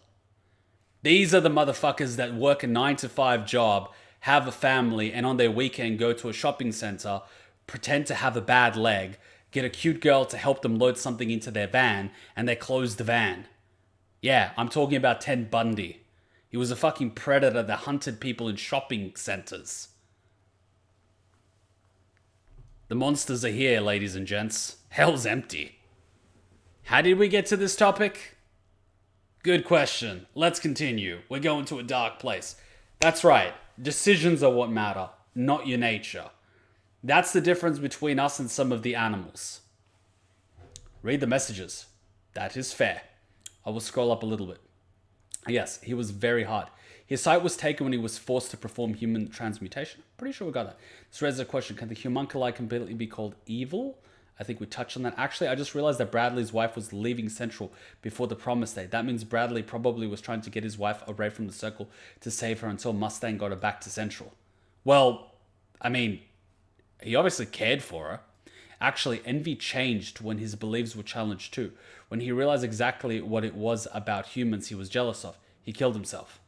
These are the motherfuckers that work a 9-to-5 job, have a family, and on their weekend go to a shopping center, pretend to have a bad leg, get a cute girl to help them load something into their van, and they close the van. Yeah, I'm talking about Ted Bundy. He was a fucking predator that hunted people in shopping centers. The monsters are here, ladies and gents. Hell's empty. How did we get to this topic? Good question. Let's continue. We're going to a dark place. That's right. Decisions are what matter, not your nature. That's the difference between us and some of the animals. Read the messages. That is fair. I will scroll up a little bit. Yes, he was very hard. His sight was taken when he was forced to perform human transmutation. Pretty sure we got that. This raises a question. Can the homunculi completely be called evil? I think we touched on that. Actually, I just realized that Bradley's wife was leaving Central before the promise day. That means Bradley probably was trying to get his wife away from the circle to save her until Mustang got her back to Central. Well, I mean, he obviously cared for her. Actually, envy changed when his beliefs were challenged too. When he realized exactly what it was about humans he was jealous of, he killed himself.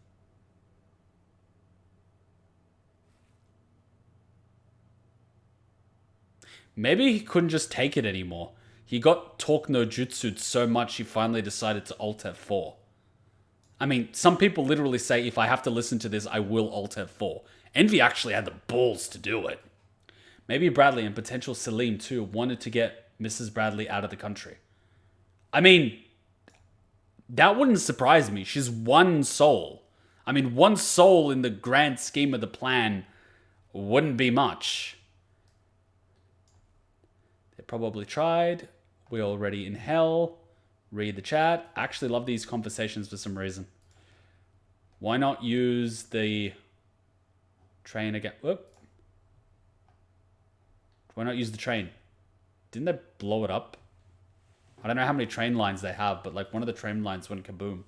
Maybe he couldn't just take it anymore. He got talk no jutsu'd so much he finally decided to Alt F4. I mean, some people literally say if I have to listen to this, I will Alt F4. Envy actually had the balls to do it. Maybe Bradley and potential Selim too wanted to get Mrs. Bradley out of the country. I mean, that wouldn't surprise me. She's one soul. I mean, one soul in the grand scheme of the plan wouldn't be much. They probably tried. We're already in hell. Read the chat. I actually love these conversations for some reason. Why not use the train again? Whoop. Why not use the train? Didn't they blow it up? I don't know how many train lines they have, but like one of the train lines went kaboom.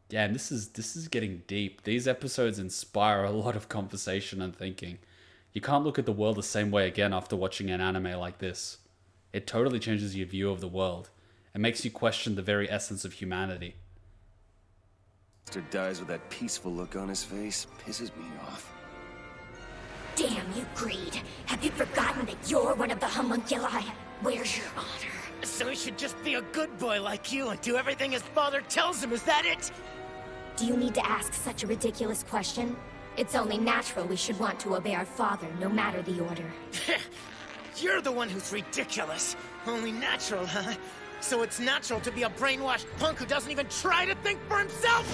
Yeah, and this is getting deep. These episodes inspire a lot of conversation and thinking. You can't look at the world the same way again after watching an anime like this. It totally changes your view of the world. It makes you question the very essence of humanity. Mr. dies with that peaceful look on his face. Pisses me off. Damn you, Greed. Have you forgotten that you're one of the homunculi? Where's your honor? So he should just be a good boy like you and do everything his father tells him, is that it? Do you need to ask such a ridiculous question? It's only natural we should want to obey our father, no matter the order. You're the one who's ridiculous. Only natural, huh? So it's natural to be a brainwashed punk who doesn't even try to think for himself?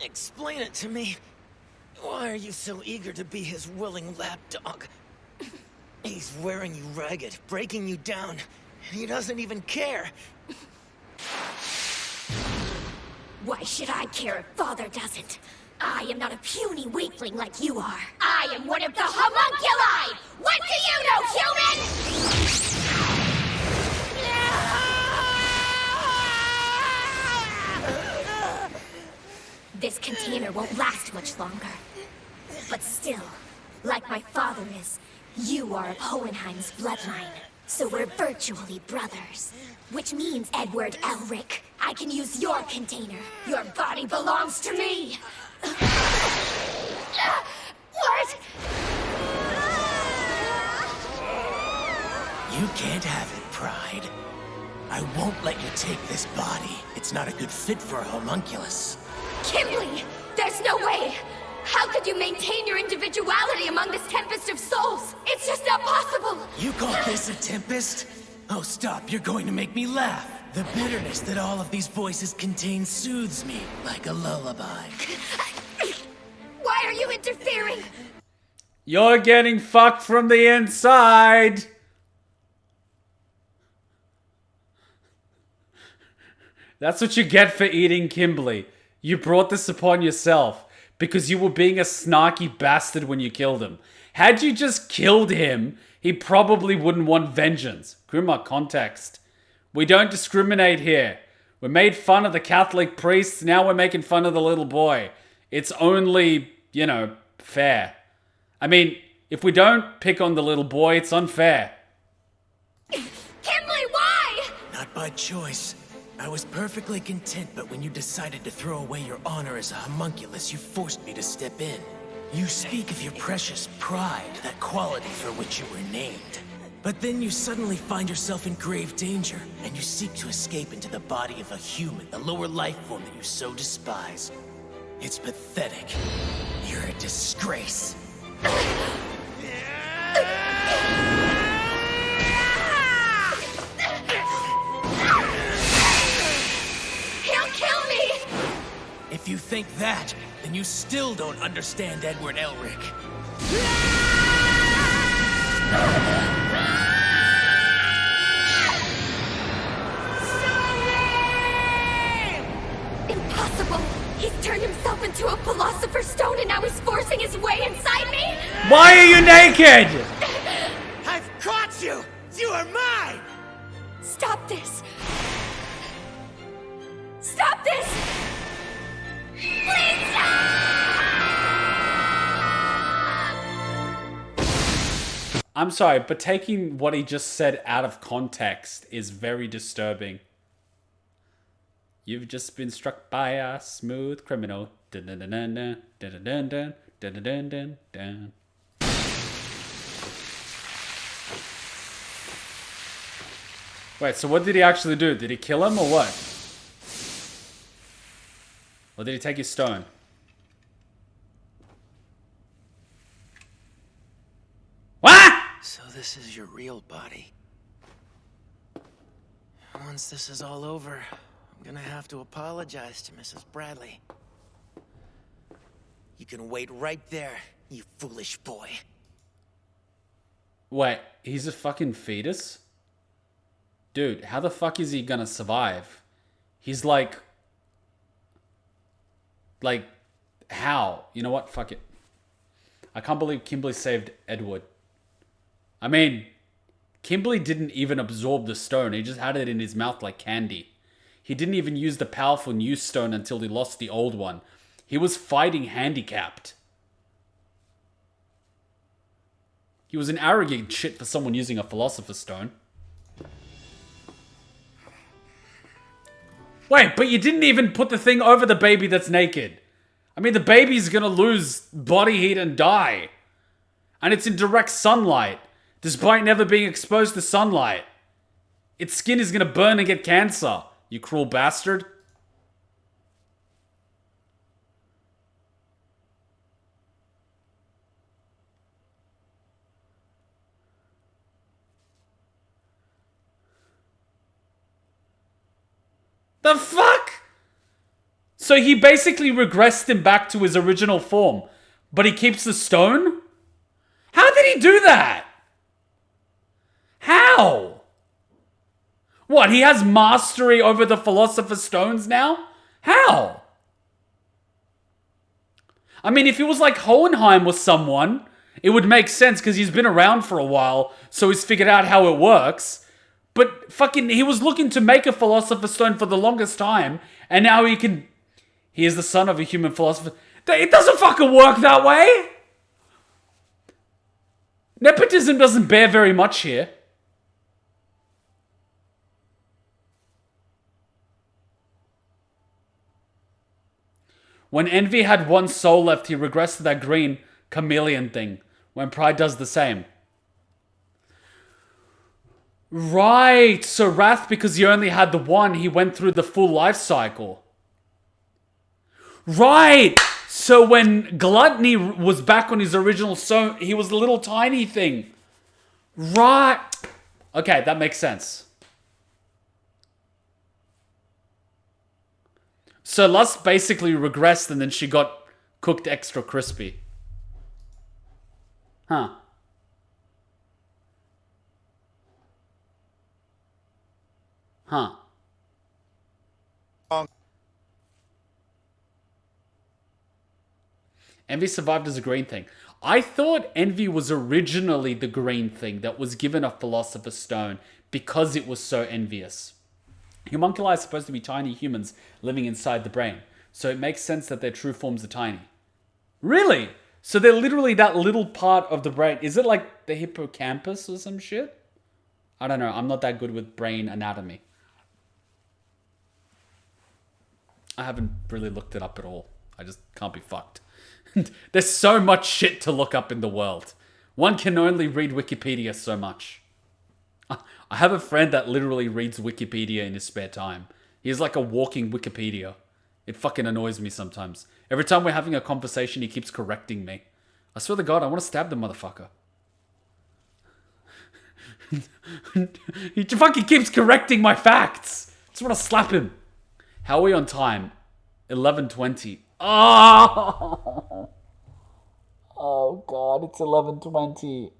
Explain it to me. Why are you so eager to be his willing lapdog? He's wearing you ragged, breaking you down, and he doesn't even care. Why should I care if father doesn't? I am not a puny weakling like you are. I am one of the homunculi! What do you know, human? This container won't last much longer. But still, like my father is, you are of Hohenheim's bloodline. So we're virtually brothers. Which means, Edward Elric, I can use your container. Your body belongs to me. What? You can't have it, Pride. I won't let you take this body. It's not a good fit for a homunculus. Kimberly, there's no way. How could you maintain your individuality among this tempest of souls? It's just not possible. You call this a tempest? Oh, stop. You're going to make me laugh. The bitterness that all of these voices contain soothes me like a lullaby. Why are you interfering? You're getting fucked from the inside. That's what you get for eating Kimberly. You brought this upon yourself because you were being a snarky bastard when you killed him. Had you just killed him, he probably wouldn't want vengeance. Kuma, context. We don't discriminate here. We made fun of the Catholic priests, now we're making fun of the little boy. It's only, you know, fair. I mean, if we don't pick on the little boy, it's unfair. Kimberly, why? Not by choice. I was perfectly content, but when you decided to throw away your honor as a homunculus, you forced me to step in. You speak of your precious pride, that quality for which you were named. But then you suddenly find yourself in grave danger, and you seek to escape into the body of a human, the lower life form that you so despise. It's pathetic. You're a disgrace. He'll kill me! If you think that, then you still don't understand Edward Elric. Impossible! He's turned himself into a philosopher's stone and now he's forcing his way inside me? Why are you naked? I've caught you! You are mine! Stop this! Stop this! Please stop! I'm sorry, but taking what he just said out of context is very disturbing. You've just been struck by a smooth criminal. Dun dun dun dun dun dun dun dun dun dun dun dun. Wait, so what did he actually do? Did he kill him or what? Or did he take his stone? What? So this is your real body. Once this is all over, I'm gonna have to apologize to Mrs. Bradley. You can wait right there, you foolish boy. Wait, he's a fucking fetus? Dude, how the fuck is he gonna survive? He's like, how? You know what? Fuck it. I can't believe Kimberly saved Edward. I mean, Kimberly didn't even absorb the stone. He just had it in his mouth like candy. He didn't even use the powerful new stone until he lost the old one. He was fighting handicapped. He was an arrogant shit for someone using a philosopher's stone. Wait, but you didn't even put the thing over the baby that's naked. I mean, the baby's gonna lose body heat and die. And it's in direct sunlight, despite never being exposed to sunlight. Its skin is gonna burn and get cancer, you cruel bastard. The fuck? So he basically regressed him back to his original form, but he keeps the stone? How did he do that? How? What, he has mastery over the Philosopher's Stones now? How? I mean, if he was like Hohenheim or someone, it would make sense because he's been around for a while, so he's figured out how it works. But fucking, he was looking to make a Philosopher's Stone for the longest time, and now he can... He is the son of a human philosopher. It doesn't fucking work that way! Nepotism doesn't bear very much here. When Envy had one soul left, he regressed to that green chameleon thing. When Pride does the same. Right, so Wrath, because he only had the one, he went through the full life cycle. Right, so when Gluttony was back on his original stone, he was the little tiny thing. Right. Okay, that makes sense. So Lust basically regressed and then she got cooked extra crispy. Huh. Huh. Envy survived as a green thing. I thought envy was originally the green thing that was given a Philosopher's Stone because it was so envious. Homunculi are supposed to be tiny humans living inside the brain, so it makes sense that their true forms are tiny. Really? So they're literally that little part of the brain. Is it like the hippocampus or some shit? I don't know. I'm not that good with brain anatomy. I haven't really looked it up at all. I just can't be fucked. There's so much shit to look up in the world. One can only read Wikipedia so much. I have a friend that literally reads Wikipedia in his spare time. He's like a walking Wikipedia. It fucking annoys me sometimes. Every time we're having a conversation, he keeps correcting me. I swear to God, I want to stab the motherfucker. He fucking keeps correcting my facts. I just want to slap him. How are we on time? 11:20. Oh God, it's 11:20.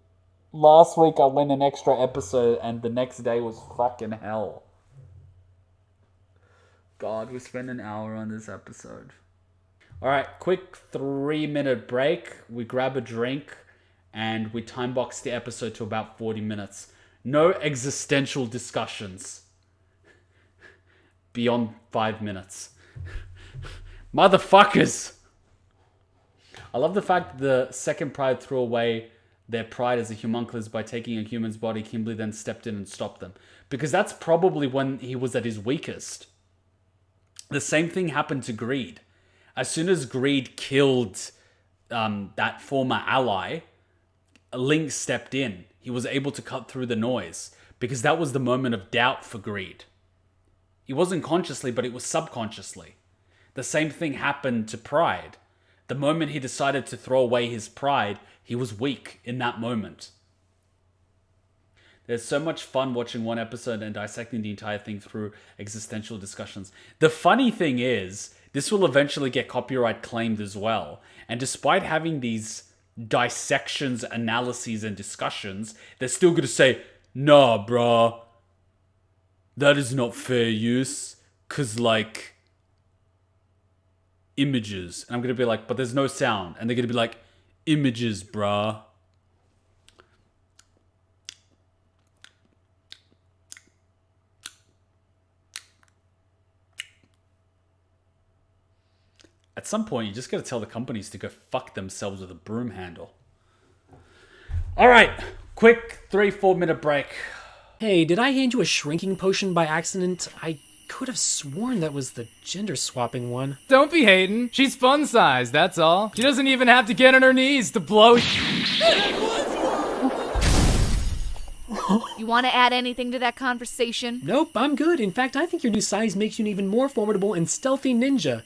Last week I went an extra episode and the next day was fucking hell. God, we spent an hour on this episode. Alright, quick 3-minute break. We grab a drink and we time box the episode to about 40 minutes. No existential discussions beyond 5 minutes. Motherfuckers! I love the fact that the second pride threw away their pride as a homunculus by taking a human's body. Kimberly then stepped in and stopped them. Because that's probably when he was at his weakest. The same thing happened to Greed. As soon as Greed killed that former ally, Link stepped in. He was able to cut through the noise. Because that was the moment of doubt for Greed. It wasn't consciously, but it was subconsciously. The same thing happened to Pride. The moment he decided to throw away his pride, he was weak in that moment. There's so much fun watching one episode and dissecting the entire thing through existential discussions. The funny thing is, this will eventually get copyright claimed as well. And despite having these dissections, analyses, and discussions, they're still going to say, nah, bruh, that is not fair use, because, like, images. And I'm going to be like, but there's no sound. And they're going to be like, images, bruh. At some point, you just got to tell the companies to go fuck themselves with a broom handle. All right, quick 3-4 minute break. Hey, did I hand you a shrinking potion by accident? I could have sworn that was the gender swapping one. Don't be hating. She's fun size, that's all. She doesn't even have to get on her knees to blow. You want to add anything to that conversation? Nope, I'm good. In fact, I think your new size makes you an even more formidable and stealthy ninja.